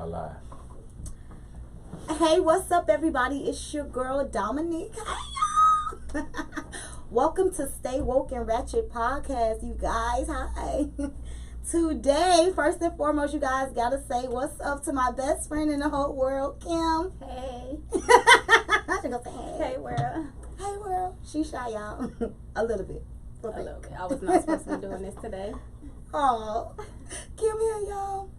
y'all live. Hey, what's up, everybody? It's your girl, Dominique. Hey, y'all. Welcome to Stay Woke and Ratchet Podcast, you guys. Hi. Today, first and foremost, you guys gotta say what's up to my best friend in the whole world, Kim. Hey. She gonna say, hey. Hey, world. Hey, world. She shy, y'all. A little bit. A little bit. I was not supposed to be doing this today. Oh, Kim here, y'all.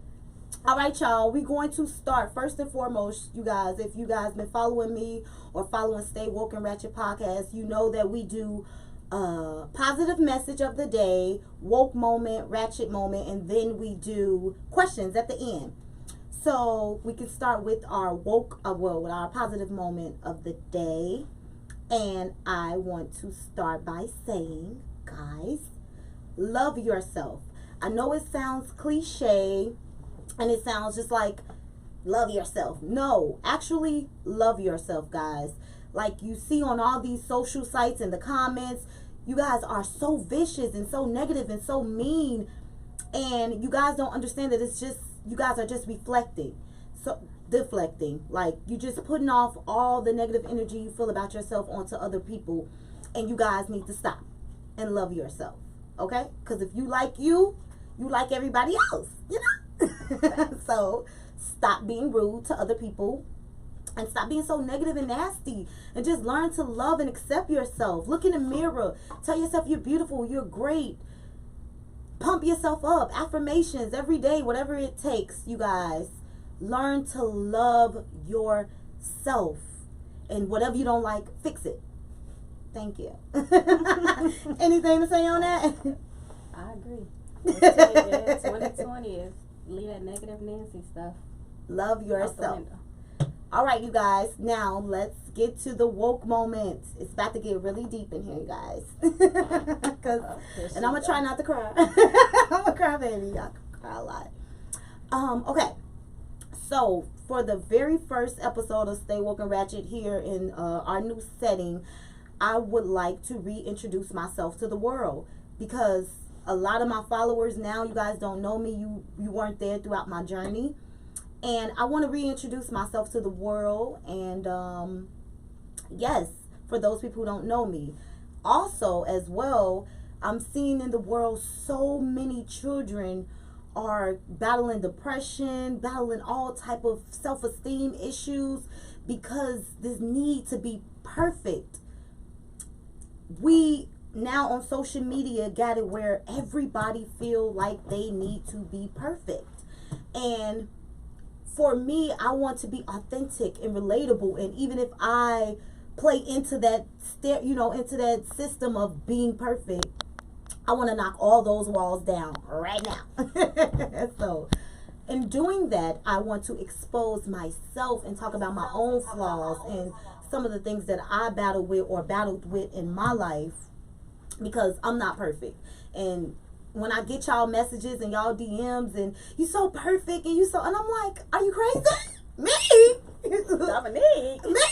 All right, y'all. We're going to start. First and foremost, you guys, if you guys been following me or following Stay Woke and Ratchet Podcast, you know that we do positive message of the day, woke moment, ratchet moment, and then we do questions at the end. So we can start with our woke, with our positive moment of the day. And I want to start by saying, guys, love yourself. I know it sounds cliche and it sounds just like love yourself. No, actually love yourself, guys. Like you see on all these social sites and the comments, you guys are so vicious and so negative and so mean, and you guys don't understand that it's just, you guys are just reflecting, so deflecting, like you just putting off all the negative energy you feel about yourself onto other people, and you guys need to stop and love yourself, okay? Because if you like everybody else, you know. So stop being rude to other people and stop being so negative and nasty, and just learn to love and accept yourself. Look in the mirror, tell yourself you're beautiful, you're great. Pump yourself up, affirmations every day, whatever it takes, you guys. Learn to love yourself, and whatever you don't like, fix it. Thank you. Anything to say on that? I agree. 2020 is leave that negative Nancy stuff. Love yourself. All right, you guys. Now let's get to the woke moments. It's about to get really deep in here, you guys. And I'm gonna try not to cry. I'm a cry baby. I cry a lot. Okay. So for the very first episode of Stay Woke and Ratchet here in our new setting, I would like to reintroduce myself to the world, because a lot of my followers now, you guys don't know me. You weren't there throughout my journey. And I want to reintroduce myself to the world. And yes, for those people who don't know me. Also, as well, I'm seeing in the world so many children are battling depression, battling all type of self-esteem issues, because this need to be perfect. We now on social media got it where everybody feel like they need to be perfect. And for me, I want to be authentic and relatable. And even if I play into that into that system of being perfect, I want to knock all those walls down right now. So in doing that, I want to expose myself and talk about my own flaws and some of the things that I battled with in my life, because I'm not perfect. And when I get y'all messages and y'all DMs and you so perfect and and I'm like, are you crazy? Me? Dominique. Me?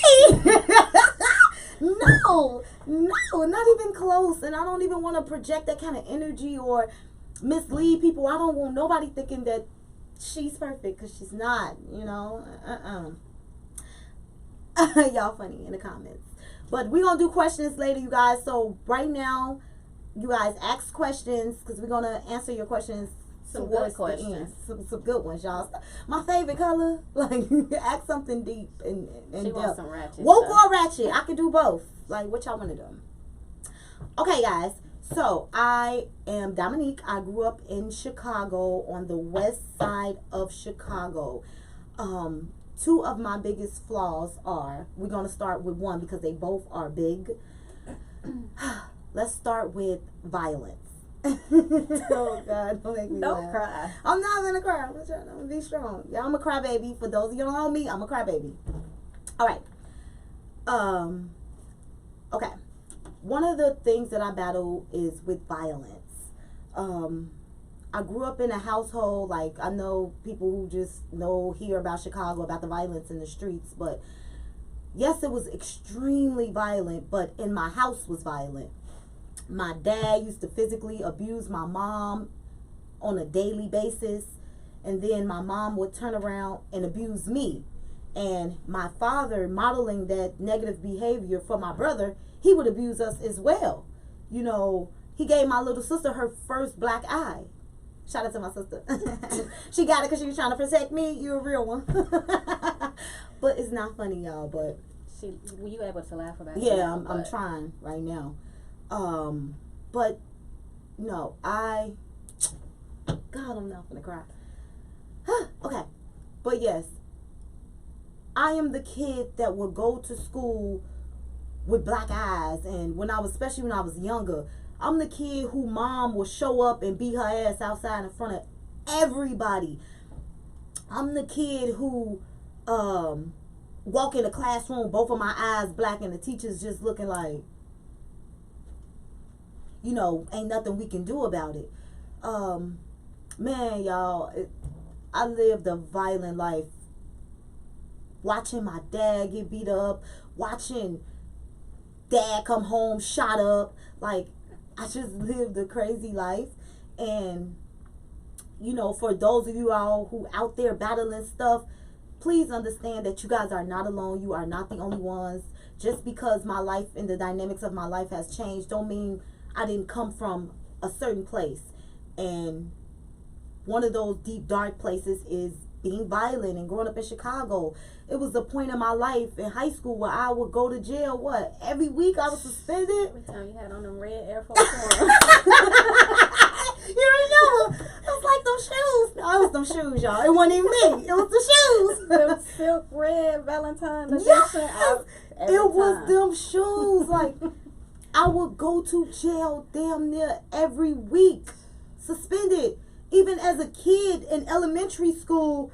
No, not even close. And I don't even want to project that kind of energy or mislead people. I don't want nobody thinking that she's perfect, because she's not, you know. Y'all funny in the comments. But we're going to do questions later, you guys. So right now, you guys ask questions, because we're going to answer your questions. Some good questions. Some good ones, y'all. My favorite color, like, ask something deep and she wants some ratchet woke stuff. or ratchet. I can do both. Like, what y'all want to do? Okay, guys. So, I am Dominique. I grew up in Chicago, on the west side of Chicago. Two of my biggest flaws are, we're going to start with one because they both are big. Let's start with violence. Oh God, don't make me Don't laugh. cry. I'm not gonna cry. I'm gonna be strong. Yeah, I'm a crybaby. For those of you who don't know me, I'm a crybaby. All right. Okay. One of the things that I battle is with violence. I grew up in a household, like, I know people who just hear about Chicago, about the violence in the streets, but yes, it was extremely violent, but in my house was violent. My dad used to physically abuse my mom on a daily basis, and then my mom would turn around and abuse me. And my father, modeling that negative behavior for my brother, he would abuse us as well. You know, he gave my little sister her first black eye. Shout out to my sister. She got it because she was trying to protect me. You're a real one. But it's not funny, y'all. But were you able to laugh about it? Yeah, I'm trying right now. But no, God, I'm not gonna cry. Okay, but yes, I am the kid that would go to school with black eyes, and especially when I was younger, I'm the kid who mom will show up and beat her ass outside in front of everybody. I'm the kid who walk in the classroom, both of my eyes black, and the teacher's just looking like, you know, ain't nothing we can do about it. Man, y'all, I lived a violent life. Watching my dad get beat up, watching dad come home shot up. Like, I just lived a crazy life. And, you know, for those of you all who out there battling stuff, please understand that you guys are not alone. You are not the only ones. Just because my life and the dynamics of my life has changed don't mean I didn't come from a certain place. And one of those deep, dark places is being violent and growing up in Chicago. It was a point in my life in high school where I would go to jail, every week I was suspended. Every time you had on them red Air Force Ones. You remember? It was like them shoes. No, it was them shoes, y'all. It wasn't even me. It was the shoes. Them silk red Valentine edition. Yes. It was them shoes. Like, I would go to jail damn near every week, suspended. Even as a kid in elementary school,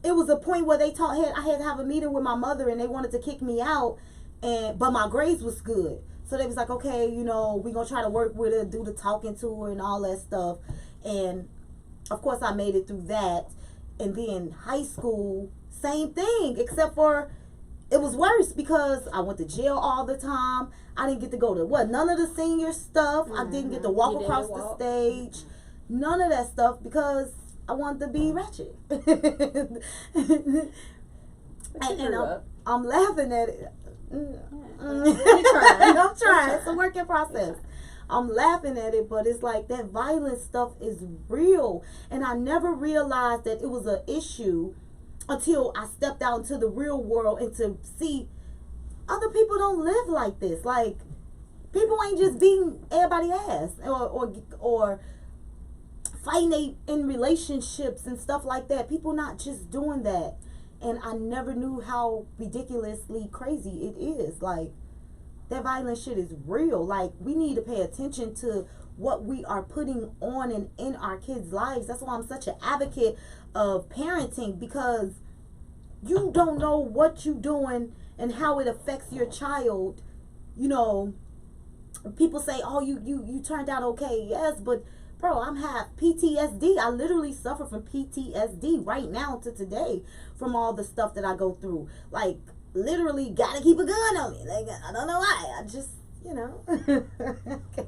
it was a point where I had to have a meeting with my mother, and they wanted to kick me out, but my grades was good. So they was like, okay, you know, we're going to try to work with her, do the talking to her and all that stuff. And, of course, I made it through that. And then high school, same thing, except for it was worse because I went to jail all the time. I didn't get to go to, none of the senior stuff. I didn't get to walk across the stage. None of that stuff because I wanted to be ratchet. and I'm laughing at it. I'm trying. It's a working process. I'm laughing at it, but it's like that violent stuff is real. And I never realized that it was an issue until I stepped out into the real world and to see other people don't live like this. Like, people ain't just beating everybody's ass or fighting in relationships and stuff like that. People not just doing that. And I never knew how ridiculously crazy it is. Like, that violent shit is real. Like, we need to pay attention to what we are putting on and in our kids' lives. That's why I'm such an advocate of parenting, because you don't know what you're doing and how it affects your child. You know, people say, oh, you turned out okay. Yes, but bro, I'm half PTSD. I literally suffer from PTSD right now to today from all the stuff that I go through. Like, literally gotta keep a gun on me. Like, I don't know why. I just, you know, I can't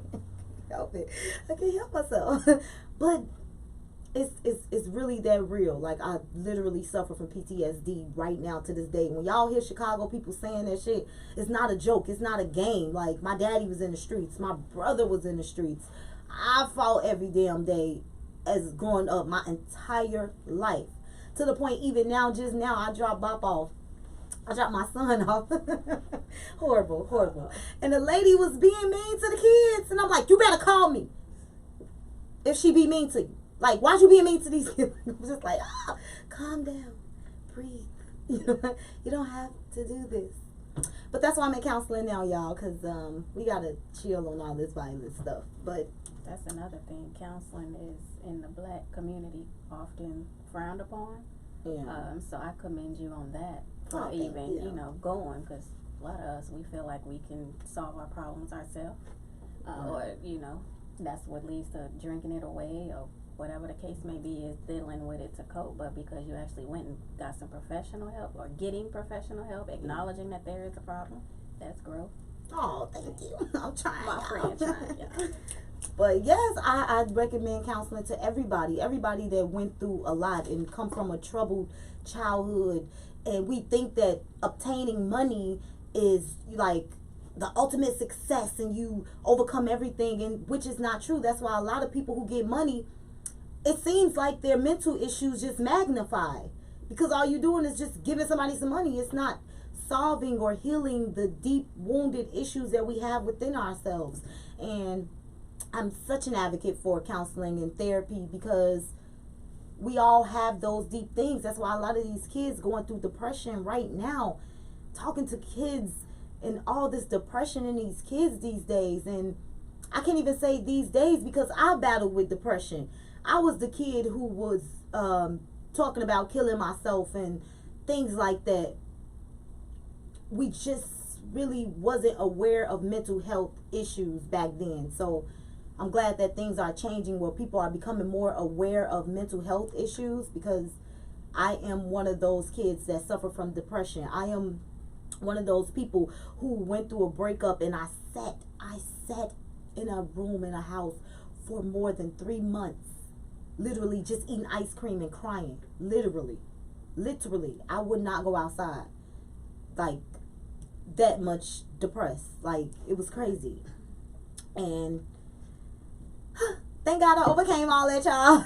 help it. I can't help myself. But it's really that real. Like, I literally suffer from PTSD right now to this day. When y'all hear Chicago people saying that shit, it's not a joke. It's not a game. Like, my daddy was in the streets. My brother was in the streets. I fought every damn day as growing up my entire life. To the point, even now, just now, I dropped Bop off. I dropped my son off. Horrible. And the lady was being mean to the kids. And I'm like, you better call me if she be mean to you. Like, why'd you be mean to these kids? I was just like, calm down. Breathe. You don't have to do this. But that's why I'm in counseling now, y'all, because we got to chill on all this violent stuff. But that's another thing. Counseling is, in the black community, often frowned upon. Yeah. So I commend you on that for you know, going, because a lot of us, we feel like we can solve our problems ourselves. Or, you know, that's what leads to drinking it away or whatever the case may be, is dealing with it to cope. But because you actually went and got some professional help, or getting professional help, acknowledging that there is a problem, that's growth. Oh, thank you. I'm trying. My friend trying, yeah. But yes, I'd recommend counseling to everybody that went through a lot and come from a troubled childhood. And we think that obtaining money is like the ultimate success and you overcome everything, and which is not true. That's why a lot of people who get money, it seems like their mental issues just magnify, because all you're doing is just giving somebody some money. It's not solving or healing the deep wounded issues that we have within ourselves. And I'm such an advocate for counseling and therapy, because we all have those deep things. That's why a lot of these kids going through depression right now, talking to kids and all this depression in these kids these days. And I can't even say these days because I battled with depression. I was the kid who was talking about killing myself and things like that. We just really wasn't aware of mental health issues back then. So I'm glad that things are changing where people are becoming more aware of mental health issues, because I am one of those kids that suffer from depression. I am one of those people who went through a breakup, and I sat in a room in a house for more than 3 months, literally just eating ice cream and crying. Literally, I would not go outside. Like, that much depressed. Like, it was crazy. And thank God I overcame all that, y'all.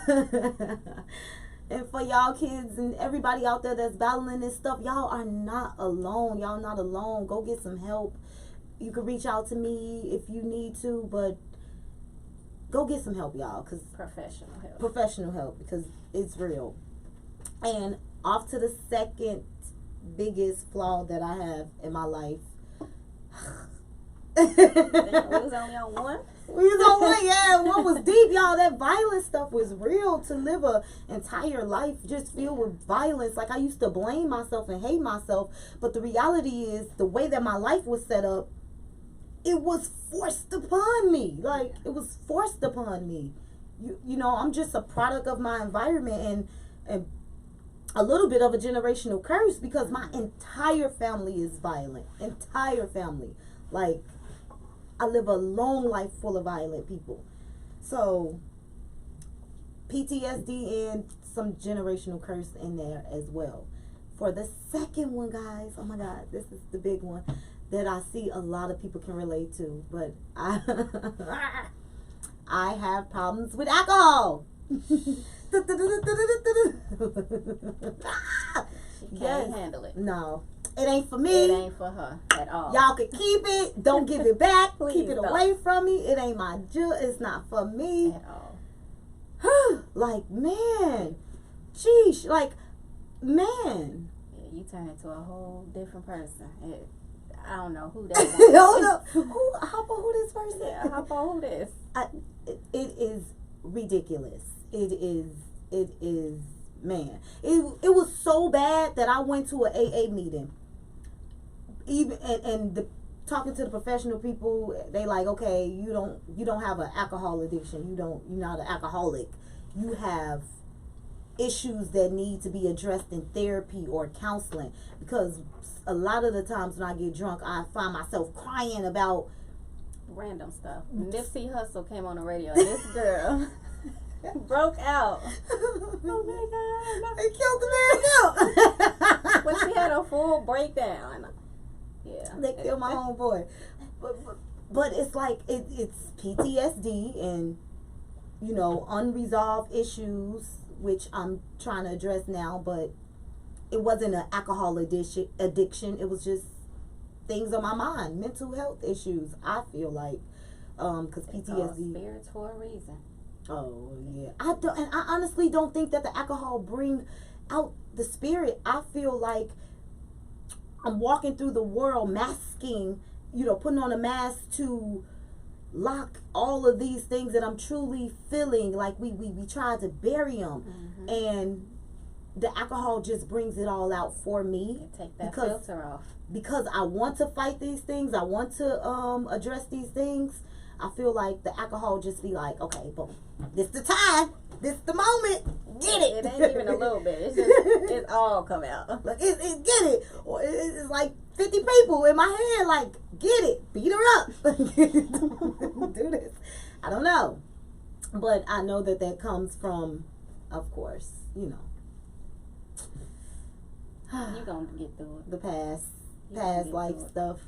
And for y'all kids and everybody out there that's battling this stuff, y'all are not alone. Y'all not alone. Go get some help. You can reach out to me if you need to, but go get some help, y'all. Cause professional help, because it's real. And off to the second biggest flaw that I have in my life. We was only on one? We was on one, yeah. One was deep, y'all. That violent stuff was real. To live a entire life just filled with violence. Like, I used to blame myself and hate myself. But the reality is, the way that my life was set up, it was forced upon me. Like, it was forced upon me. You know, I'm just a product of my environment and a little bit of a generational curse, because my entire family is violent. Entire family. Like, I live a long life full of violent people. So, PTSD and some generational curse in there as well. For the second one, guys, oh my God, this is the big one that I see a lot of people can relate to. But I have problems with alcohol. She can't handle it. No, it ain't for me. It ain't for her at all. Y'all can keep it. Don't give it back. Keep it don't. away from me. It ain't my It's not for me. At all. Like, man. Sheesh. Like, man. Yeah, you turn into a whole different person. I don't know who that is. Hold up. Who this person? Yeah, how about who this? It is ridiculous. It is, man. It was so bad that I went to an AA meeting. Even and talking to the professional people, they like, okay, you don't have an alcohol addiction. You're not an alcoholic. You have issues that need to be addressed in therapy or counseling, because a lot of the times when I get drunk, I find myself crying about random stuff. Nipsey Hussle came on the radio, and this girl broke out. Oh my God! They killed the man out. When she had a full breakdown. Yeah, they killed my homeboy. But it's like it's PTSD and, you know, unresolved issues, which I'm trying to address now. But it wasn't an alcohol addiction. It was just things on my mind, mental health issues. I feel like, because PTSD. Spirits for a reason. Oh yeah, I honestly don't think that the alcohol bring out the spirit. I feel like I'm walking through the world masking, you know, putting on a mask to lock all of these things that I'm truly feeling. Like we tried to bury them, and the alcohol just brings it all out for me. You take that filter off. Because I want to fight these things. I want to address these things. I feel like the alcohol just be like, okay, boom, this the time, this the moment, get it. It ain't even a little bit. It's just, it's all come out. Like, get it. Or it's like 50 people in my head, like, get it, beat her up. Do this. I don't know. But I know that comes from, of course, you're going to get through it. The past life stuff.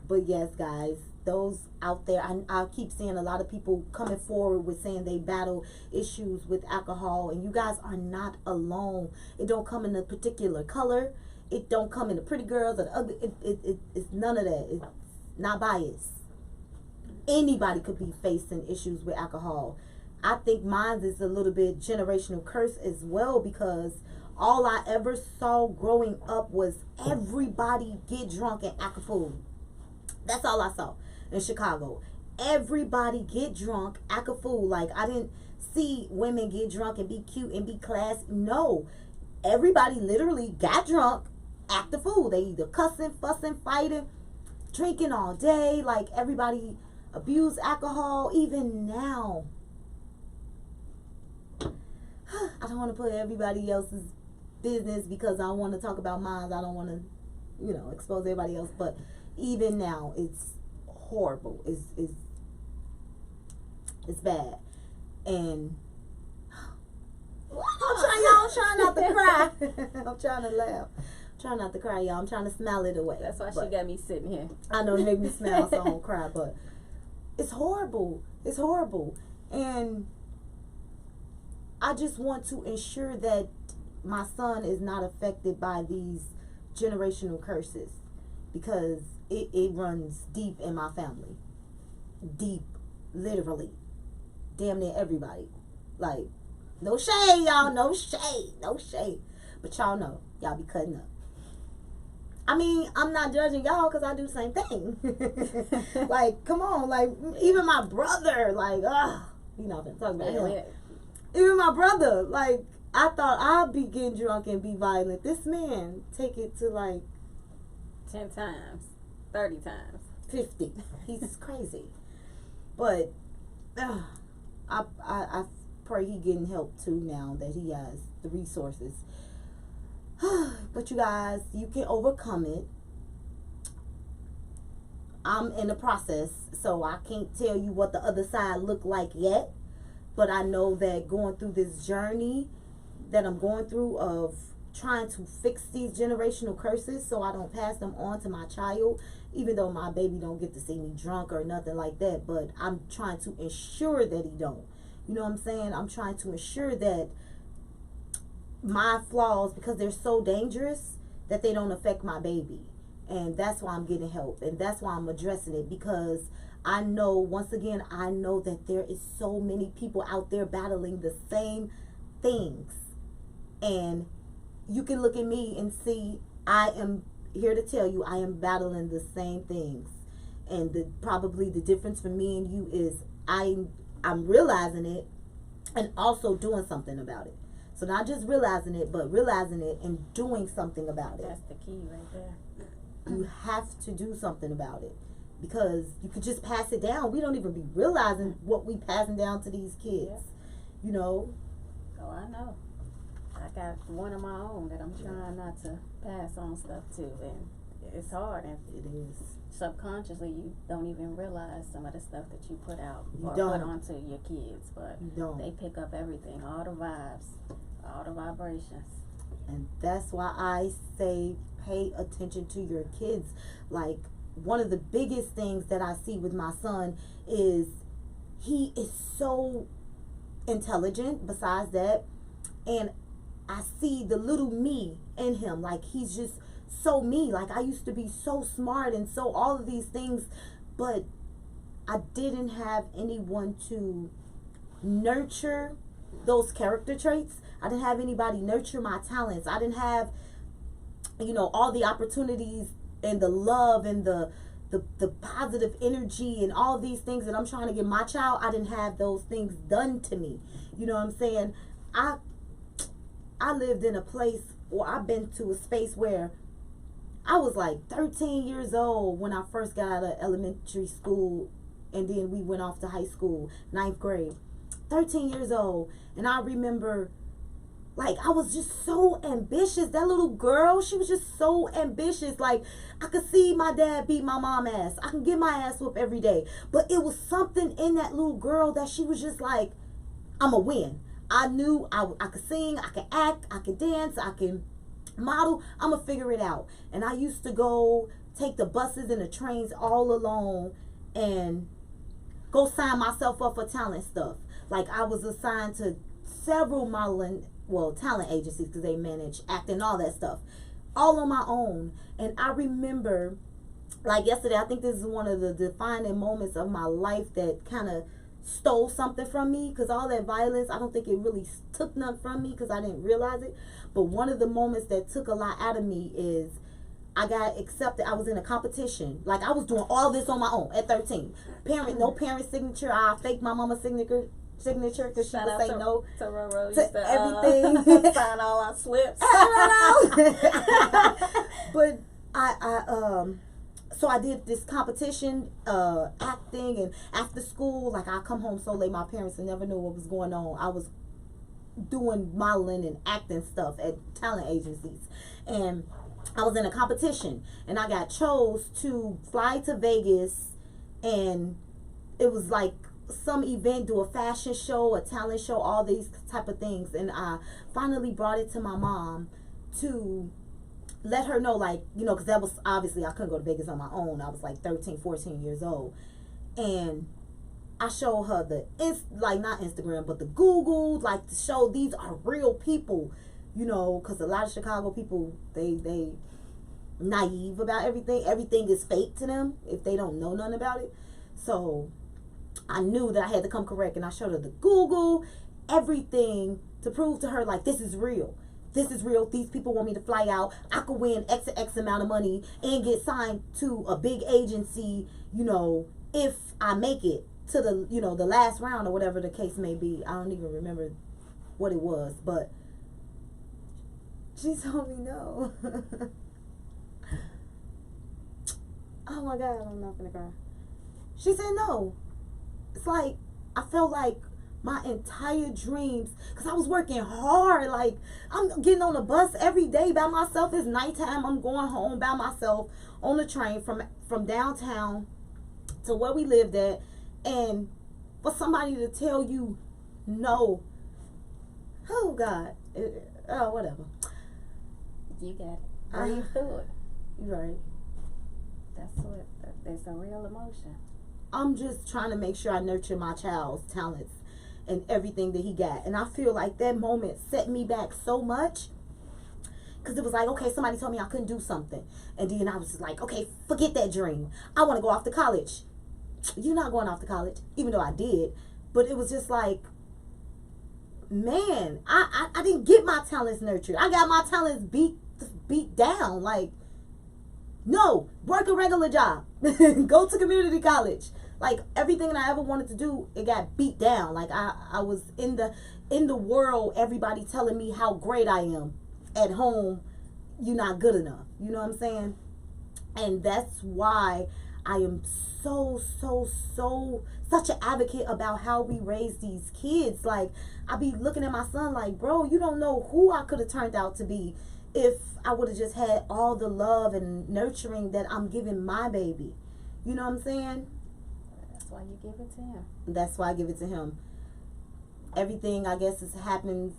But yes, guys, those out there, I keep seeing a lot of people coming forward with saying they battle issues with alcohol, and you guys are not alone. It don't come in a particular color. It don't come in the pretty girls or the ugly. It's none of that. It's not biased. Anybody could be facing issues with alcohol. I think mine is a little bit generational curse as well, because all I ever saw growing up was everybody get drunk and act a fool. That's all I saw in Chicago. Everybody get drunk, act a fool. Like, I didn't see women get drunk and be cute and be classy. No. Everybody literally got drunk, act a fool. They either cussing, fussing, fighting, drinking all day. Like, everybody abused alcohol. Even now, I don't want to put everybody else's business because I want to talk about mine. I don't want to, expose everybody else. But even now, it's horrible. It's bad. And I'm trying not to cry. I'm trying to laugh. I'm trying not to cry, y'all. I'm trying to smile it away. That's why she got me sitting here. I know, it made me smile so I don't cry. But it's horrible. It's horrible. And I just want to ensure that my son is not affected by these generational curses, because it runs deep in my family. Deep, literally. Damn near everybody. Like, no shade, y'all. No shade. No shade. But y'all know. Y'all be cutting up. I mean, I'm not judging y'all because I do the same thing. Like, come on. Like, even my brother. Like, I'm talking about him. Even my brother. Like, I thought I'd be getting drunk and be violent. This man take it to like 10 times, 30 times, 50. He's crazy. But I pray he getting help too now that he has the resources. But you guys, you can overcome it. I'm in the process, so I can't tell you what the other side look like yet. But I know that going through this journey that I'm going through of trying to fix these generational curses so I don't pass them on to my child, even though my baby don't get to see me drunk or nothing like that, but I'm trying to ensure that he don't. You know what I'm saying? I'm trying to ensure that my flaws, because they're so dangerous, that they don't affect my baby. And that's why I'm getting help, and that's why I'm addressing it, because I know, once again, I know that there is so many people out there battling the same things. And you can look at me and see, I am here to tell you, I am battling the same things. And probably the difference for me and you is I'm realizing it and also doing something about it. So not just realizing it, but realizing it and doing something about it. That's the key right there. You have to do something about it, because you could just pass it down. We don't even be realizing what we passing down to these kids. Yeah. Oh, I know. I got one of my own that I'm trying not to pass on stuff to, and it's hard. And it is. Subconsciously, you don't even realize some of the stuff that you put out or put onto your kids, but they pick up everything, all the vibes, all the vibrations. And that's why I say pay attention to your kids. Like, one of the biggest things that I see with my son is he is so intelligent, besides that, and I see the little me in him. Like, he's just so me. Like, I used to be so smart and so all of these things, but I didn't have anyone to nurture those character traits. I didn't have anybody nurture my talents. I didn't have, all the opportunities and the love and the positive energy and all these things that I'm trying to give my child. I didn't have those things done to me. You know what I'm saying? I lived in a place, or I've been to a space where I was like 13 years old when I first got out of elementary school, and then we went off to high school, 9th grade. 13 years old, and I remember Like, I was just so ambitious. That little girl, she was just so ambitious. Like, I could see my dad beat my mom ass. I can get my ass whooped every day. But it was something in that little girl that she was just like, I'm a win. I knew I could sing, I could act, I could dance, I can model. I'm going to figure it out. And I used to go take the buses and the trains all alone and go sign myself up for talent stuff. Like, I was assigned to several modeling, talent agencies, because they manage acting and all that stuff, all on my own. And I remember, like yesterday, I think this is one of the defining moments of my life that kind of stole something from me, because all that violence, I don't think it really took nothing from me because I didn't realize it. But one of the moments that took a lot out of me is I got accepted. I was in a competition. Like, I was doing all this on my own at 13. No parent signature. I faked my mama's signature because she would say no to Roro, to everything. Sign all our slips. But so I did this competition, acting, and after school, like, I come home so late, my parents never knew what was going on. I was doing modeling and acting stuff at talent agencies, and I was in a competition, and I got chose to fly to Vegas, and it was like some event, do a fashion show, a talent show, all these type of things. And I finally brought it to my mom to let her know, like, because that was obviously, I couldn't go to Vegas on my own. I was like 13, 14 years old. And I showed her not Instagram, but the Google, like, to show these are real people, because a lot of Chicago people, they naive about everything. Everything is fake to them if they don't know nothing about it. So I knew that I had to come correct, and I showed her the Google, everything, to prove to her, like, this is real. This is real. These people want me to fly out. I could win X amount of money and get signed to a big agency, if I make it to the, the last round or whatever the case may be. I don't even remember what it was, but she told me no. Oh my God, I'm not gonna cry. She said no. It's like, I felt like my entire dreams, because I was working hard. Like, I'm getting on the bus every day by myself. It's nighttime. I'm going home by myself on the train from downtown to where we lived at. And for somebody to tell you no, oh God, whatever. You got it. Breathe through it. You're right. That's a real emotion. I'm just trying to make sure I nurture my child's talents and everything that he got. And I feel like that moment set me back so much, because it was like, okay, somebody told me I couldn't do something. And then I was just like, okay, forget that dream. I want to go off to college. You're not going off to college, even though I did. But it was just like, man, I didn't get my talents nurtured. I got my talents beat down. Like, no, work a regular job. Go to community college. Like, everything that I ever wanted to do, it got beat down. Like, I was in the world, everybody telling me how great I am. At home, you're not good enough. You know what I'm saying? And that's why I am such an advocate about how we raise these kids. Like, I be looking at my son like, bro, you don't know who I could have turned out to be if I would have just had all the love and nurturing that I'm giving my baby. You know what I'm saying? That's why you give it to him. That's why I give it to him. Everything, I guess, is happening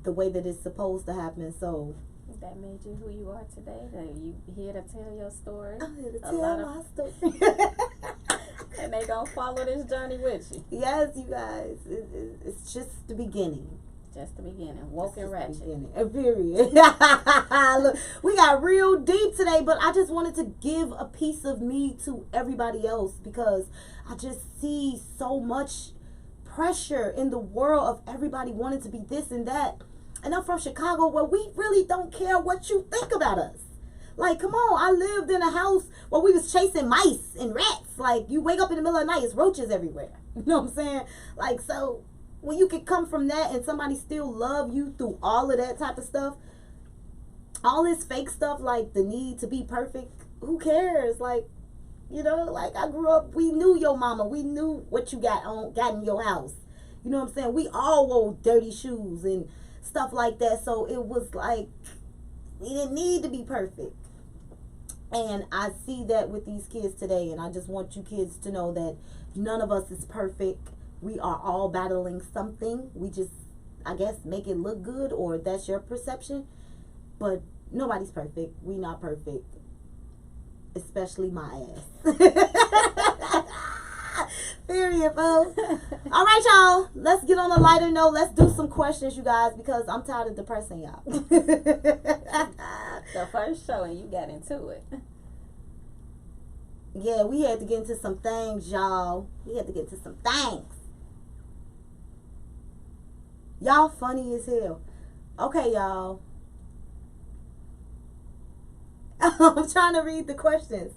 the way that it's supposed to happen. So that made you who you are today. That you here to tell your story. I'm here to tell my story. And they gonna follow this journey with you. Yes, you guys. It's just the beginning. Just the beginning. Woke and ratchet. Period. Look, we got real deep today, but I just wanted to give a piece of me to everybody else, because I just see so much pressure in the world of everybody wanting to be this and that. And I'm from Chicago, where we really don't care what you think about us. Like, come on, I lived in a house where we was chasing mice and rats. Like, you wake up in the middle of the night, it's roaches everywhere. You know what I'm saying? Like, so when you can come from that and somebody still love you through all of that type of stuff, all this fake stuff, like the need to be perfect, who cares? Like, like, I grew up, we knew your mama, we knew what you got in your house. You know what I'm saying? We all wore dirty shoes and stuff like that. So it was like, we didn't need to be perfect. And I see that with these kids today, and I just want you kids to know that none of us is perfect. We are all battling something. We just, I guess, make it look good, or that's your perception. But nobody's perfect. We not perfect. Especially my ass. Period, folks. All right, y'all. Let's get on a lighter note. Let's do some questions, you guys, because I'm tired of depressing y'all. The first show and you got into it. Yeah, we had to get into some things, y'all. We had to get into some things. Y'all funny as hell. Okay, y'all. I'm trying to read the questions.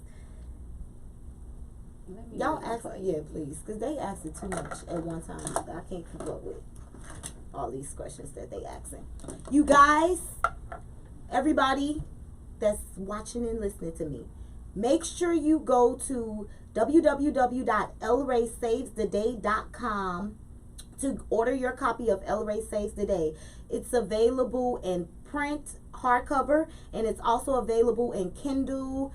Y'all ask, yeah, please, because they ask it too much at one time. I can't keep up with all these questions that they asking. You guys, everybody that's watching and listening to me, make sure you go to www.elraysavestheday.com to order your copy of El Ray Saves the Day. It's available in print, hardcover, and it's also available in Kindle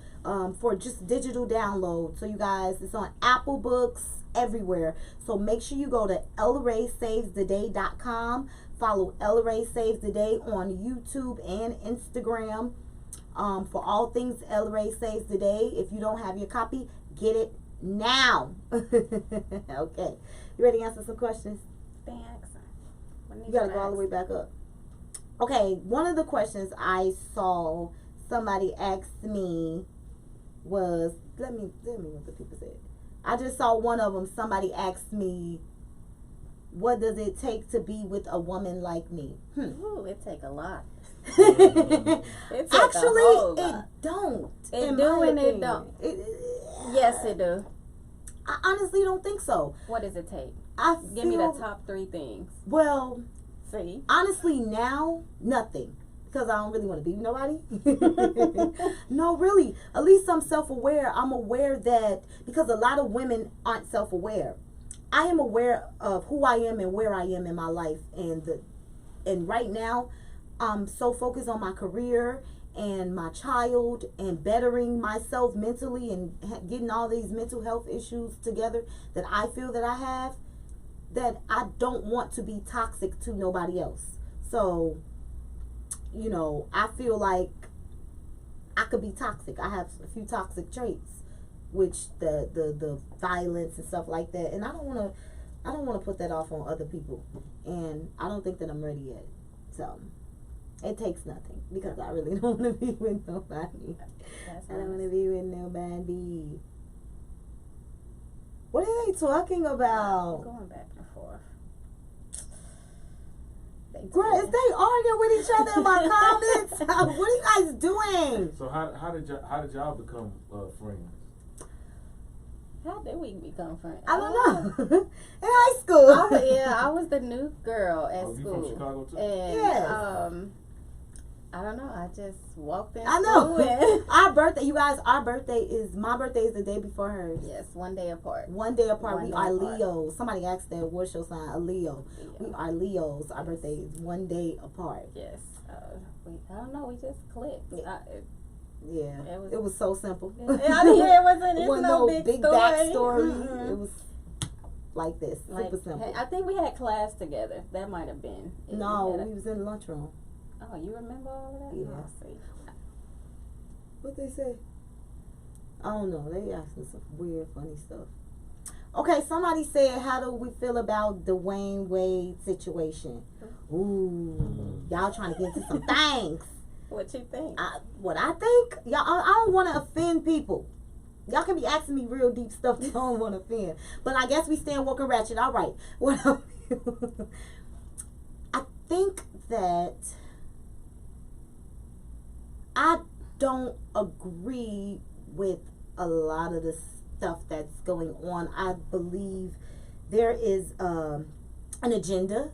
for just digital download. So you guys, it's on Apple Books, everywhere. So make sure you go to elraysavestheday.com. Follow El Ray Saves the Day on YouTube and Instagram for all things El Ray Saves the Day. If you don't have your copy, get it now. Okay. You ready to answer some questions? Thanks. You gotta go all the way back up. Okay, one of the questions I saw somebody asked me was, let me what the people said. I just saw one of them. Somebody asked me, what does it take to be with a woman like me? Ooh, it take a lot. Actually, it don't. It do and it don't. Yes, it do. I honestly don't think so. What does it take? Give me the top 3 things. Well, see, honestly, now nothing, because I don't really want to be with nobody. No, really. At least I'm self-aware. I'm aware that, because a lot of women aren't self-aware. I am aware of who I am and where I am in my life, and right now, I'm so focused on my career and my child and bettering myself mentally and getting all these mental health issues together that I feel that I have, that I don't want to be toxic to nobody else. So, you know, I feel like I could be toxic. I have a few toxic traits, which the violence and stuff like that, and I don't want to put that off on other people, and I don't think that I'm ready yet. So it takes nothing, because I really don't want to be with nobody. I don't want to be with nobody. What are they talking about? Going back and forth. Girl, is they arguing with each other in my comments? What are you guys doing? So how did y'all become friends? How did we become friends? I don't know. In high school. I was the new girl at school. You from Chicago too? And yes. I don't know. I just walked in. I know. And Our birthday, you guys. My birthday is the day before hers. yes, one day apart. One day apart. We are apart. Leos. Somebody asked that, what's your sign? A Leo. We are Leos. Our birthday is one day apart. Yes. I don't know. We just clicked. Yeah. It was so simple. I mean, it wasn't. It's no big story. backstory. Mm-hmm. It was like this. Super simple. I think we had class together. That might have been. No, we was in the lunchroom. Oh, you remember all of that? Yeah. Oh, see. What they say? I don't know. They asking some weird, funny stuff. Okay, somebody said, how do we feel about the Dwayne Wade situation? Ooh, y'all trying to get into some things. What you think? What I think? Y'all, I don't want to offend people. Y'all can be asking me real deep stuff that I don't want to offend. But I guess we stand woke and ratchet. All right. I think that I don't agree with a lot of the stuff that's going on. I believe there is an agenda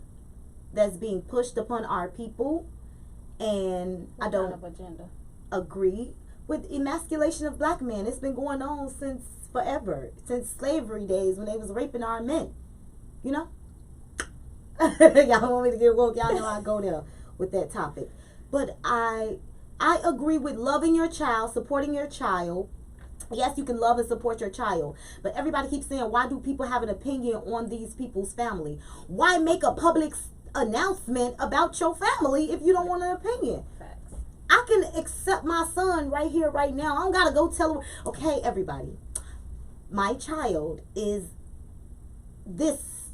that's being pushed upon our people, and What I don't kind of agenda? agree with emasculation of black men. It's been going on since forever, since slavery days when they was raping our men. You know, Y'all want me to get woke? Y'all know I go there with that topic. But I agree with loving your child, supporting your child. Yes, you can love and support your child, but everybody keeps saying, why do people have an opinion on these people's family? Why make a public announcement about your family if you don't want an opinion? Facts. I can accept my son right here, right now. I don't gotta go tell him, okay, everybody, my child is this,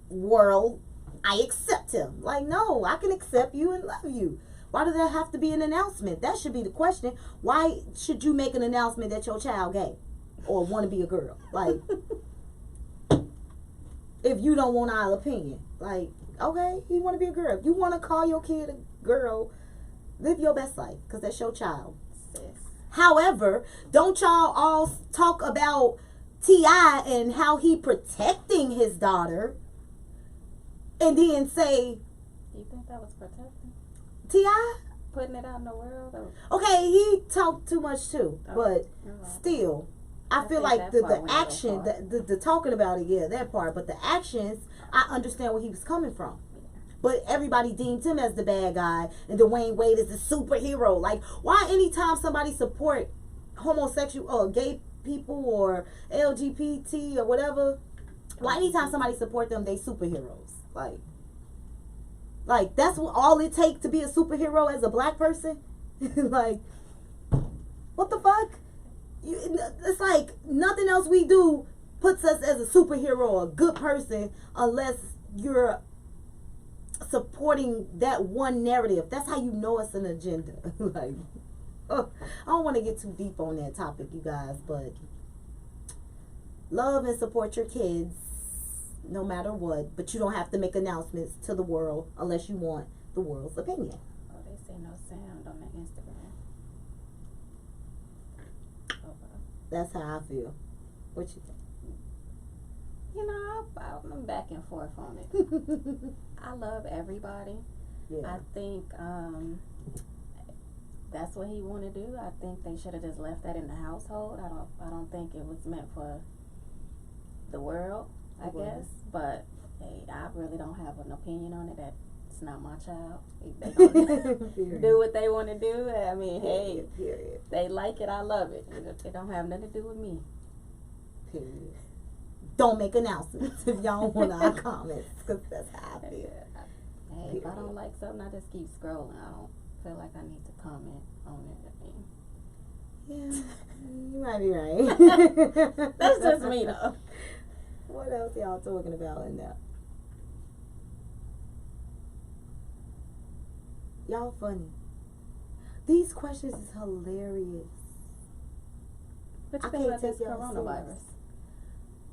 world. I accept him. Like, no, I can accept you and love you. Why does that have to be an announcement? That should be the question. Why should you make an announcement that your child gay or want to be a girl? Like, if you don't want our opinion, like, okay, he want to be a girl. If you want to call your kid a girl, live your best life because that's your child. Sis. However, don't y'all all talk about T.I. and how he protecting his daughter and then say, You think that was protecting? T.I.? Putting it out in the world? Or? Okay, he talked too much too, Oh, but you're right. still, I feel think like that part the went a little action, far. the talking about it, yeah, that part, but the actions, I understand where he was coming from. But everybody deemed him as the bad guy, and Dwayne Wade is the superhero. Like, why anytime somebody support homosexual or gay people or LGBT or whatever, why anytime somebody support them, they superheroes? Like that's what all it takes to be a superhero as a black person? Like, what the fuck? It's like nothing else we do puts us as a superhero or a good person unless you're supporting that one narrative. That's how you know it's an agenda. Like, I don't want to get too deep on that topic, you guys, but love and support your kids no matter what, but you don't have to make announcements to the world unless you want the world's opinion. Oh, they say no sound on the Instagram. Oh, well. That's how I feel. What you think? I'm back and forth on it. I love everybody. Yeah. I think that's what he want to do. I think they should have just left that in the household. I don't think it was meant for the world, I guess. But hey, I really don't have an opinion on it. That's not my child. They gonna do what they want to do. I mean, hey, Period. they like it. I love it. It don't have nothing to do with me. Period. Don't make announcements if y'all want our comments, because that's how I feel. Hey, if I don't like something, I just keep scrolling. I don't feel like I need to comment on it. Yeah, you might be right. That's just me, though. What else y'all talking about in there? Y'all funny. These questions is hilarious. What you I think can't about this take y'all coronavirus? serious.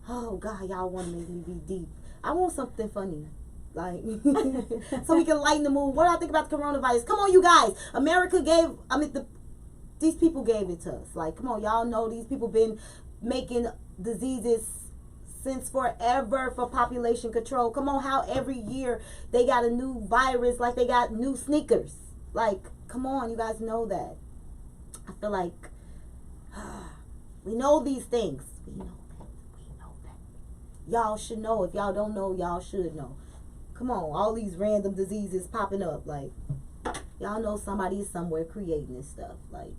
Oh God, y'all want to make me be deep. I want something funny, like so we can lighten the mood. What do I think about the coronavirus? Come on, you guys. America these people gave it to us. Like, come on, y'all know these people been making diseases since forever for population control. Come on, how every year they got a new virus, like they got new sneakers. Like, come on, you guys know that. I feel like we know these things. We know that. Y'all should know. If y'all don't know, y'all should know. Come on, all these random diseases popping up. Like, y'all know somebody is somewhere creating this stuff. Like,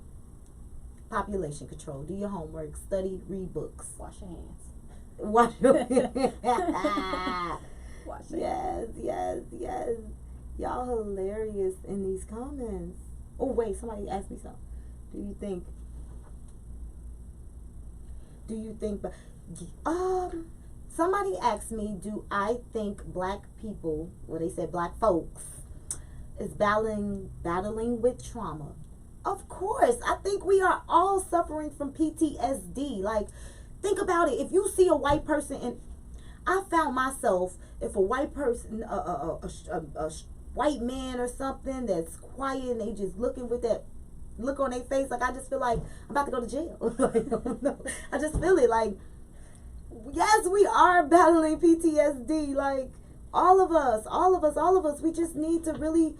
population control. Do your homework. Study. Read books. Wash your hands. Wash your Wash your hands. Yes. Y'all hilarious in these comments. Oh, wait. Somebody asked me something. Do you think... Somebody asked me, do I think black people, well, they said black folks, is battling with trauma? Of course. I think we are all suffering from PTSD. Like, think about it. If you see a white person, and I found myself, if a white person, a white man or something that's quiet and they just looking with that look on their face, like, I just feel like I'm about to go to jail. Like, I don't know. I just feel it like, yes, we are battling PTSD. Like, all of us, we just need to really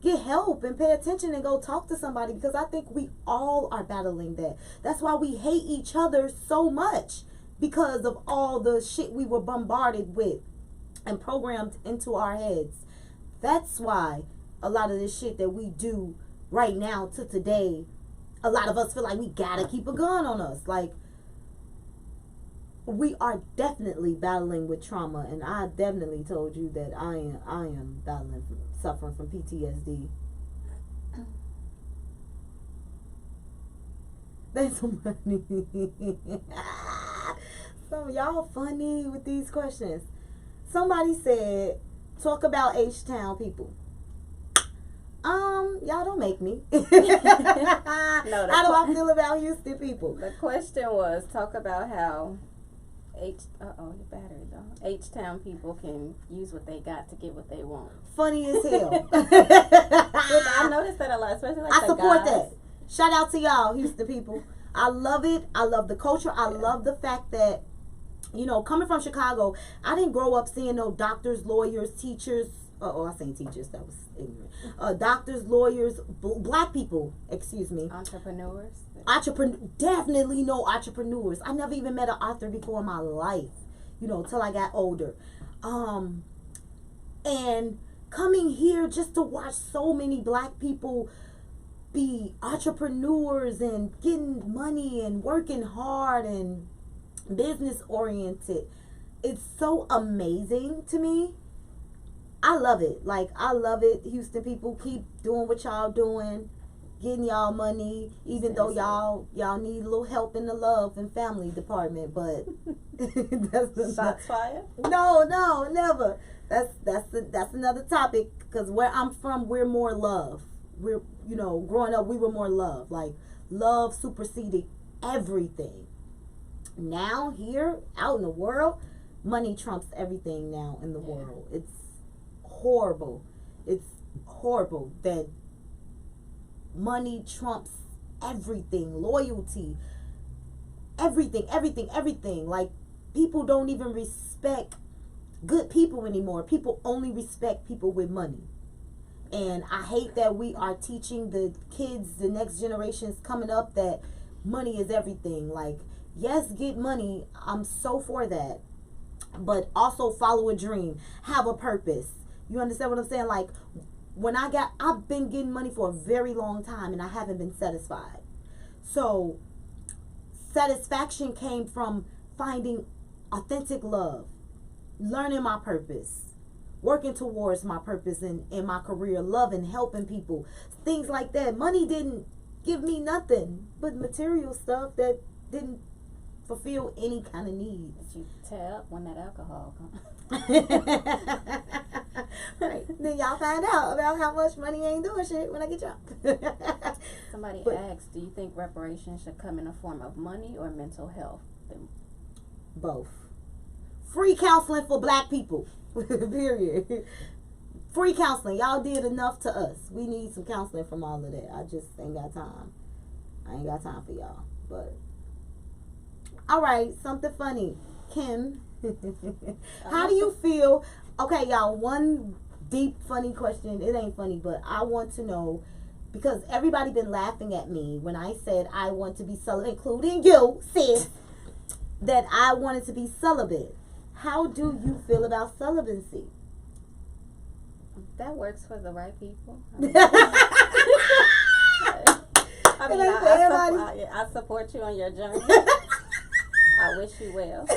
get help and pay attention and go talk to somebody, because I think we all are battling that. That's why we hate each other so much, because of all the shit we were bombarded with and programmed into our heads. That's why a lot of this shit that we do right now to today, a lot of us feel like we gotta keep a gun on us. Like, we are definitely battling with trauma, and I definitely told you that I am suffering from PTSD. That's so funny. Some of y'all funny with these questions. Somebody said, talk about H-Town people. Y'all don't make me. No, How do I feel about Houston people? The question was, talk about how your battery though. H-Town people can use what they got to get what they want. Funny as hell. I noticed that a lot, especially like I the support guys. that. Shout out to y'all, Houston people. I love it. I love the culture. I love the fact that, you know, coming from Chicago, I didn't grow up seeing no doctors, lawyers, teachers. I say teachers. That was ignorant. Doctors, lawyers, black people. Excuse me. Entrepreneurs. Definitely no entrepreneurs. I never even met an author before in my life. You know, till I got older. And coming here just to watch so many black people be entrepreneurs and getting money and working hard and business oriented. It's so amazing to me. I love it. Like, I love it. Houston people, keep doing what y'all doing, getting y'all money, even though y'all need a little help in the love and family department, but that's Shots fired? No, never. That's another topic, because where I'm from, we're more love. We're, you know, growing up, we were more love. Like, love superseded everything. Now, here, out in the world, money trumps everything now in the world. It's horrible. It's horrible that money trumps everything. Loyalty. Everything. Like, people don't even respect good people anymore. People only respect people with money. And I hate that we are teaching the kids, the next generations coming up, that money is everything. Like, yes, get money. I'm so for that. But also follow a dream. Have a purpose. You understand what I'm saying? Like, I've been getting money for a very long time and I haven't been satisfied. So, satisfaction came from finding authentic love, learning my purpose, working towards my purpose in my career, loving, helping people, things like that. Money didn't give me nothing but material stuff that didn't fulfill any kind of needs. But you tear up when that alcohol comes. Right. Then y'all find out about how much money ain't doing shit when I get drunk. Somebody asked, do you think reparations should come in the form of money or mental health? Both. Free counseling for black people. Period. Free counseling. Y'all did enough to us. We need some counseling from all of that. I just ain't got time. I ain't got time for y'all. But all right, something funny. Kim, how do you feel? Okay, y'all, one deep funny question. It ain't funny, but I want to know, because everybody been laughing at me when I said I want to be celibate, including you, sis, that I wanted to be celibate. How do you feel about celibacy? That works for the right people. I support you on your journey. I wish you well.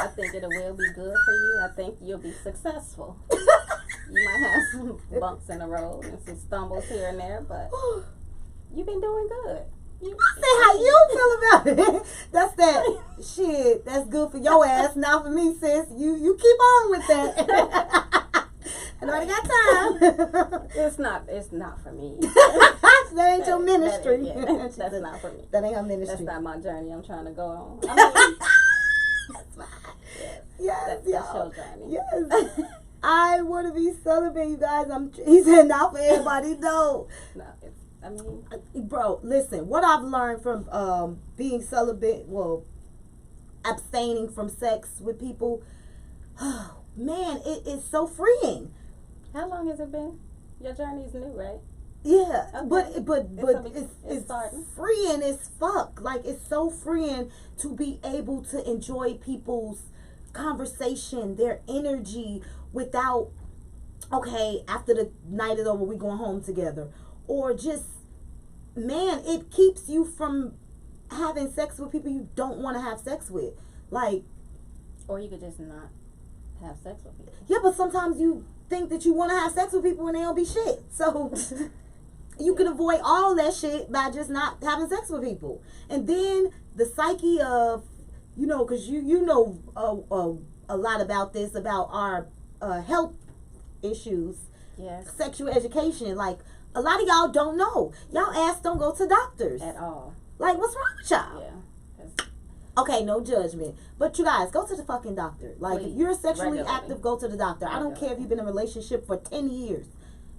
I think it will be good for you. I think you'll be successful. You might have some bumps in the road and some stumbles here and there, but you've been doing good. I say how you feel about it. That's that shit. That's good for your ass. Not for me, sis. You keep on with that. I know I got time. It's not for me. That ain't your ministry. That's not for me. That ain't her ministry. That's not my journey I'm trying to go on. I mean, yes, that's your journey. Yes. I want to be celibate, you guys. He said not for everybody. No. I mean, bro, listen. What I've learned from being celibate, abstaining from sex with people, man, it is so freeing. How long has it been? Your journey is new, right? Yeah, okay. but it's starting. freeing as fuck. Like, it's so freeing to be able to enjoy people's conversation, their energy, without, okay, after the night is over, we going home together. Or just, man, it keeps you from having sex with people you don't want to have sex with. Like, or you could just not have sex with people. Yeah, but sometimes you think that you want to have sex with people and they don't be shit. So you can avoid all that shit by just not having sex with people. And then the psyche of, you know, because you know a lot about this, about our health issues, yes, sexual education. Like, a lot of y'all don't know. Y'all ass don't go to doctors at all. Like, what's wrong with y'all? Yeah. Okay, no judgment. But you guys, go to the fucking doctor. Like, please, if you're sexually regularly. active, go to the doctor. I don't care if you've been in a relationship for 10 years.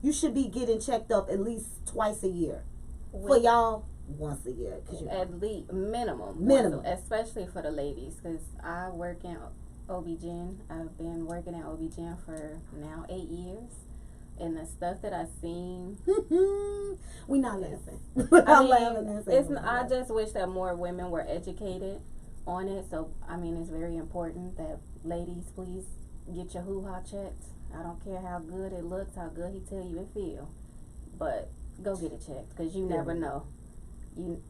You should be getting checked up at least twice a year. For y'all, once a year. Cause at least minimum. Minimum. Especially for the ladies. Because I work in OB-GYN. I've been working in OB-GYN for now 8 years. And the stuff that I've seen, we not laughing. I just wish that more women were educated on it. So I mean, it's very important that ladies, please get your hoo-ha checked. I don't care how good it looks, how good he tell you it feel, but go get it checked, because you never know. You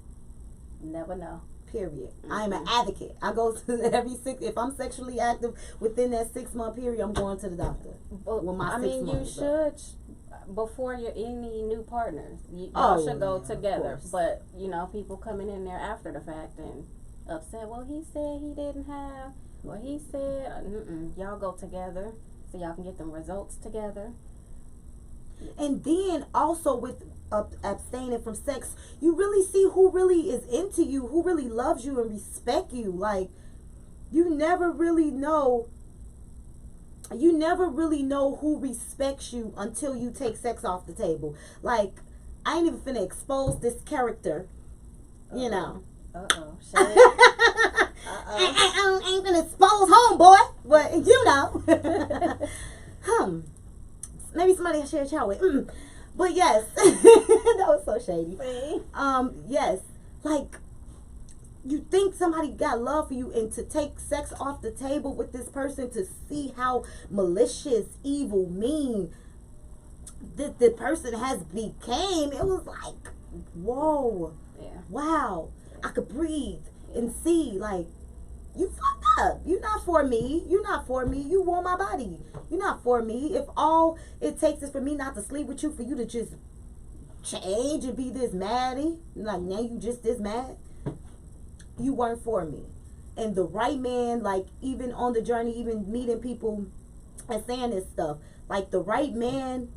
never know. Period. I am an advocate. I go to every if I'm sexually active within that 6 month period, I'm going to the doctor. But, you should, before you're any new partners, y'all should go together. But, you know, people coming in there after the fact and upset, well, he said he didn't have, or he said, y'all go together so y'all can get them results together. And then also with abstaining from sex, you really see who really is into you, who really loves you and respect you. Like, you never really know who respects you until you take sex off the table. Like, I ain't even finna expose this character, you know. I ain't gonna expose homeboy, but you know. Maybe somebody I share a child with. But yes, that was so shady. Yes, like, you think somebody got love for you, and to take sex off the table with this person, to see how malicious, evil, mean the person has became, it was like, whoa, wow, I could breathe and see, like, you fucked up. You're not for me. You're not for me. You want my body. You're not for me. If all it takes is for me not to sleep with you, for you to just change and be this maddie, like, now you just this mad, you weren't for me. And the right man, like, even on the journey, even meeting people and saying this stuff, like, the right man,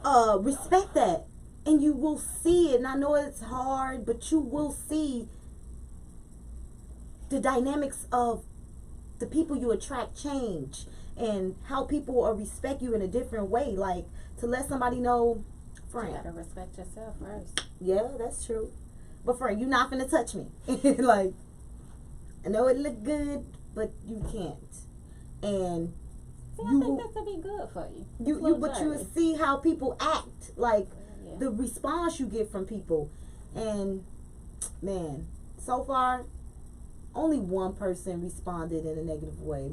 respect that. And you will see it. And I know it's hard, but you will see the dynamics of the people you attract change, and how people will respect you in a different way. Like, to let somebody know, friend, you gotta respect yourself first. Yeah, that's true. But friend, you're not gonna touch me. Like, I know it look good, but you can't. And I think that could be good for you. You will see how people act. Like, the response you get from people. And man, so far, only one person responded in a negative way.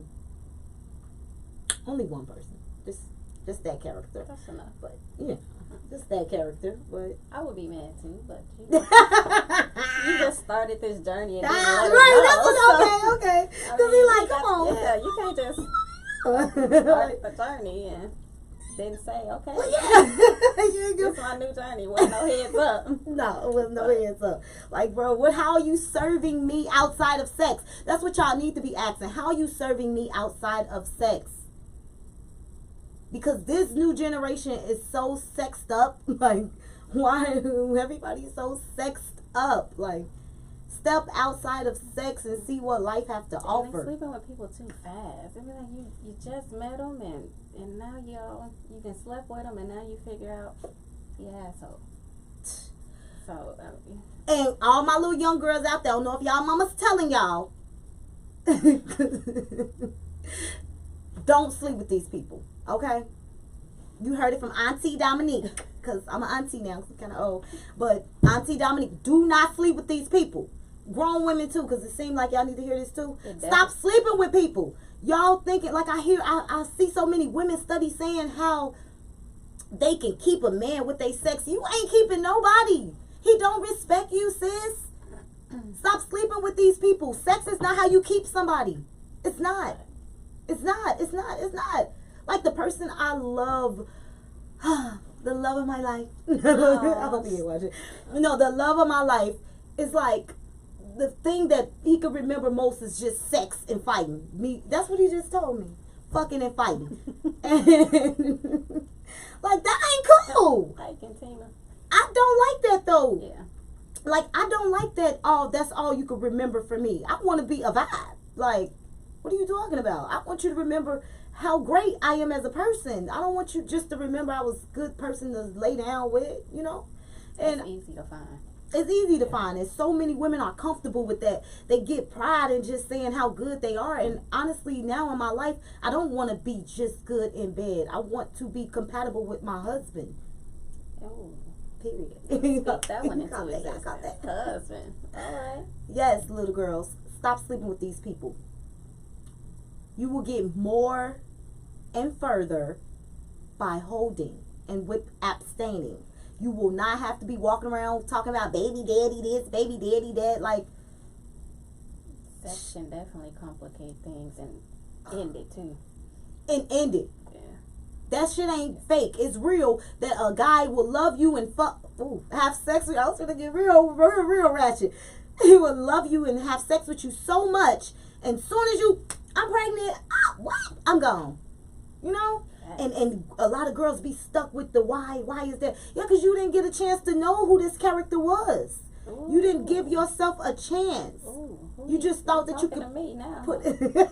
Only one person. Just that character. That's enough. But yeah, just that character. But I would be mad too. But you just started this journey and didn't let okay. Cause he like, come on. Yeah, you can't just started the journey and didn't say, okay, well, yeah. this is my new journey. Wasn't no heads up. No, it was no heads up. Like, bro, how are you serving me outside of sex? That's what y'all need to be asking. How are you serving me outside of sex? Because this new generation is so sexed up. Like, why everybody's so sexed up? Like, step outside of sex and see what life has to offer. They're sleeping with people too fast. I mean, like, you just met them and now you been slept with them and now you figure out you asshole. So, and all my little young girls out there, I don't know if y'all mama's telling y'all, don't sleep with these people, okay? You heard it from Auntie Dominique, because I'm an auntie now, so I'm kind of old. But Auntie Dominique, do not sleep with these people. Grown women too, because it seems like y'all need to hear this too. Stop sleeping with people. Y'all thinking, like I see so many women studies saying how they can keep a man with their sex. You ain't keeping nobody. He don't respect you, sis. Stop sleeping with these people. Sex is not how you keep somebody. It's not. It's not. It's not. It's not. Like the person I love, the love of my life. I hope you ain't watching. No, the love of my life is like the thing that he could remember most is just sex and fighting. Me, that's what he just told me. Fucking and fighting. And like that ain't cool. Hi, Tina. I don't like that though. Yeah. Like I don't like that. Oh, that's all you could remember from me. I want to be a vibe. Like, what are you talking about? I want you to remember how great I am as a person. I don't want you just to remember I was a good person to lay down with, you know? And it's easy to find. It's easy to find. And so many women are comfortable with that. They get pride in just saying how good they are. And honestly, now in my life, I don't want to be just good in bed. I want to be compatible with my husband. Oh. Period. Speak that one into I existence. got that. Husband. All right. Yes, little girls, stop sleeping with these people. You will get more and further by holding and with abstaining. You will not have to be walking around talking about baby daddy this, baby daddy that. Like, Sex can definitely complicate things and end it too. and end it. Yeah. That shit ain't fake. It's real that a guy will love you and have sex with you. I was gonna get real ratchet. He will love you and have sex with you so much, and soon as I'm pregnant, what? I'm gone. You know? And a lot of girls be stuck with the why. Why is that? Yeah, because you didn't get a chance to know who this character was. Ooh. You didn't give yourself a chance. Ooh, You just thought that you could to me now. put. You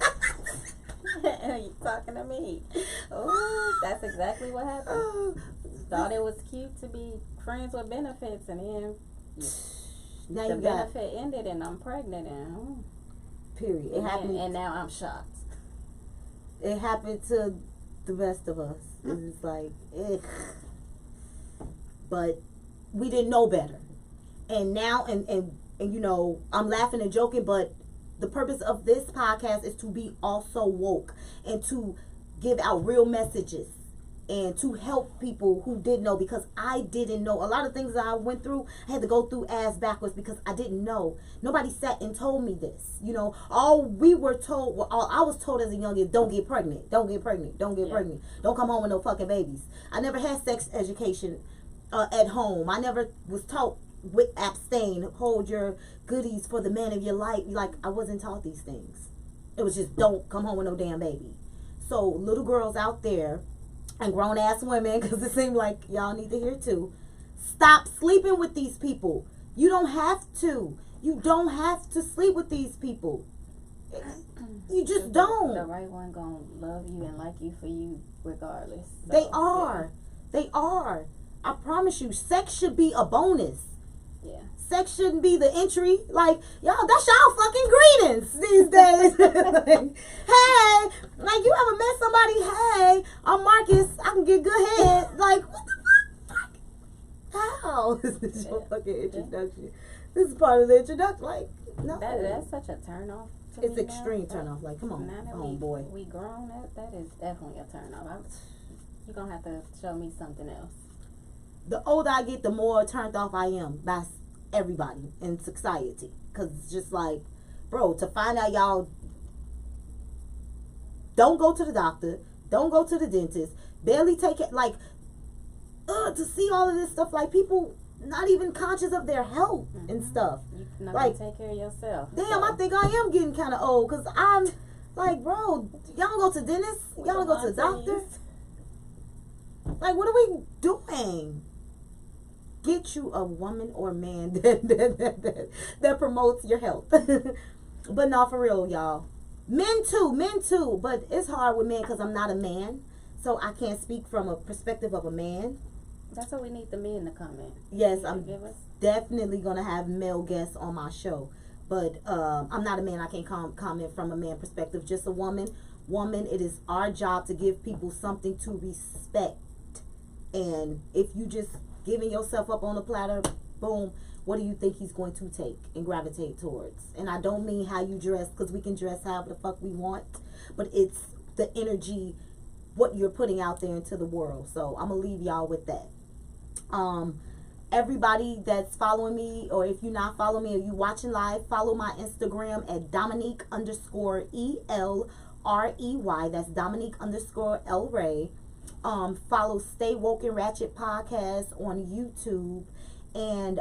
talking to me? Oh, that's exactly what happened. Thought it was cute to be friends with benefits, and then Now the you got benefit ended, and I'm pregnant, and period. It happened, and now I'm shocked. It happened to the rest of us. It's like, but we didn't know better, and now and you know, I'm laughing and joking, but the purpose of this podcast is to be also woke and to give out real messages and to help people who didn't know, because I didn't know a lot of things that I went through. I had to go through ass backwards because I didn't know. Nobody sat and told me this. You know, all we were told, all I was told as a young is don't get pregnant, don't get pregnant, don't get pregnant, don't come home with no fucking babies. I never had sex education at home. I never was taught with abstain, hold your goodies for the man of your life. Like, I wasn't taught these things. It was just don't come home with no damn baby. So little girls out there and grown ass women, because it seemed like y'all need to hear too, stop sleeping with these people. You don't have to. You don't have to sleep with these people. You just don't. The right one gonna love you and like you for you regardless. So, They are. Yeah. They are. I promise you, sex should be a bonus. Yeah. Sex shouldn't be the entry. Like, y'all, that's y'all fucking greetings these days. Like, hey, like, you ever met somebody, hey, I'm Marcus, I can get good head. Like, what the fuck? How? This is your fucking introduction. This is part of the introduction. Like, no. That's such a turn off. It's extreme turn off. Like, come on, now that homeboy. we grown, that is definitely a turn off. You're gonna have to show me something else. The older I get, the more turned off I am by everybody in society. Because it's just like, bro, to find out y'all don't go to the doctor, don't go to the dentist, barely take it, like, to see all of this stuff, like, people not even conscious of their health and stuff. You not like, gonna take care of yourself. Damn, so. I think I am getting kind of old, because I'm like, bro, y'all don't go to dentists, y'all don't go to the doctor. Like, what are we doing? Get you a woman or man that promotes your health. But no, for real, y'all. Men too. But it's hard with men because I'm not a man. So I can't speak from a perspective of a man. That's what we need the men to comment. Yes, I'm definitely going to have male guests on my show. But I'm not a man. I can't comment from a man perspective. Just a woman. Woman, it is our job to give people something to respect. And if you just giving yourself up on a platter, boom, what do you think he's going to take and gravitate towards? And I don't mean how you dress, because we can dress however the fuck we want, but it's the energy, what you're putting out there into the world. So I'm gonna leave y'all with that. Everybody that's following me, or if you're not following me or you watching live, follow my Instagram at Dominique_ELREY. That's Dominique_Elray. Follow Stay Woke and Ratchet podcast on YouTube, and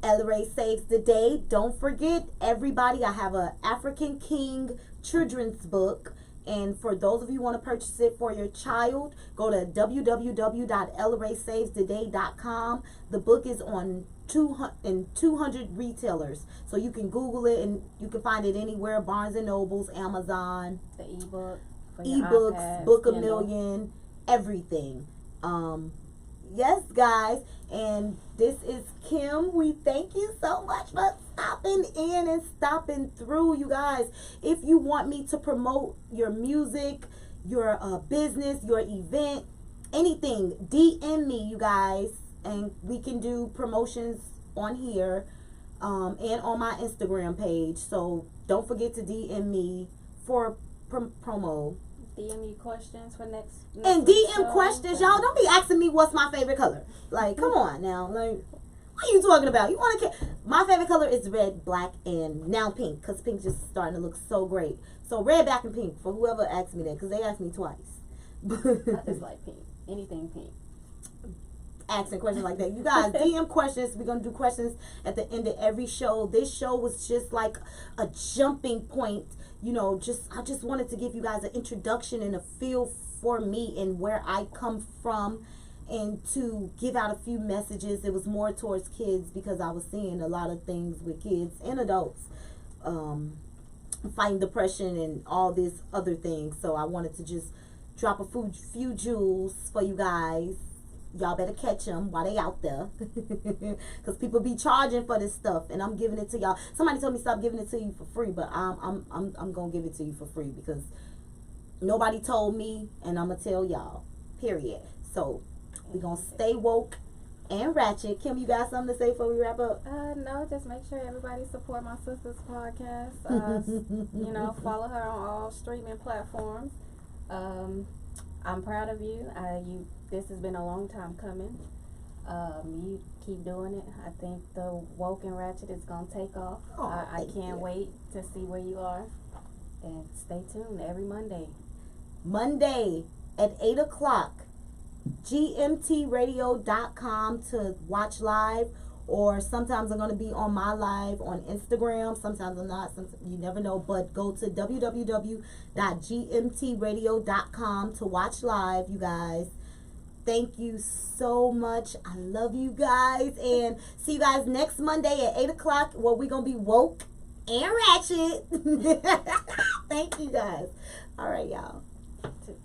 Elray Saves the Day. Don't forget, everybody, I have a African King children's book. And for those of you who want to purchase it for your child, go to www.elraysavestheday.com. The book is on 200 retailers. So you can Google it and you can find it anywhere. Barnes & Nobles, Amazon. The ebook. Ebooks, iPad, Book a Kindle. Million, everything. Yes, guys, and this is Kim. We thank you so much for stopping in and stopping through, you guys. If you want me to promote your music, your business, your event, anything, DM me, you guys, and we can do promotions on here and on my Instagram page. So don't forget to DM me for promo. DM you questions for next And week's DM show. questions, y'all. Don't be asking me what's my favorite color. Like, come on now. Like, what are you talking about? You want to? My favorite color is red, black, and now pink, because pink just starting to look so great. So red, black, and pink for whoever asked me that, because they asked me twice. I just like pink. Anything pink. Asking questions like that. You guys, DM questions. We're going to do questions at the end of every show. This show was just like a jumping point. You know, I just wanted to give you guys an introduction and a feel for me and where I come from, and to give out a few messages. It was more towards kids, because I was seeing a lot of things with kids and adults fighting depression and all these other things. So I wanted to just drop a few jewels for you guys. Y'all better catch them while they out there, because people be charging for this stuff, and I'm giving it to y'all. Somebody told me stop giving it to you for free, but I'm gonna give it to you for free, because nobody told me, and I'm gonna tell y'all. Period. So we gonna stay woke and ratchet. Kim, you got something to say before we wrap up? No, just make sure everybody support my sister's podcast. You know, follow her on all streaming platforms. I'm proud of you. This has been a long time coming. You keep doing it. I think the Woke and Ratchet is gonna take off. Oh, I can't wait to see where you are. And stay tuned every Monday. Monday at 8 o'clock. GMTradio.com to watch live, or sometimes I'm going to be on my live on Instagram. Sometimes I'm not. You never know. But go to www.gmtradio.com to watch live, you guys. Thank you so much. I love you guys. And see you guys next Monday at 8 o'clock, where we're going to be woke and ratchet. Thank you guys. All right, y'all.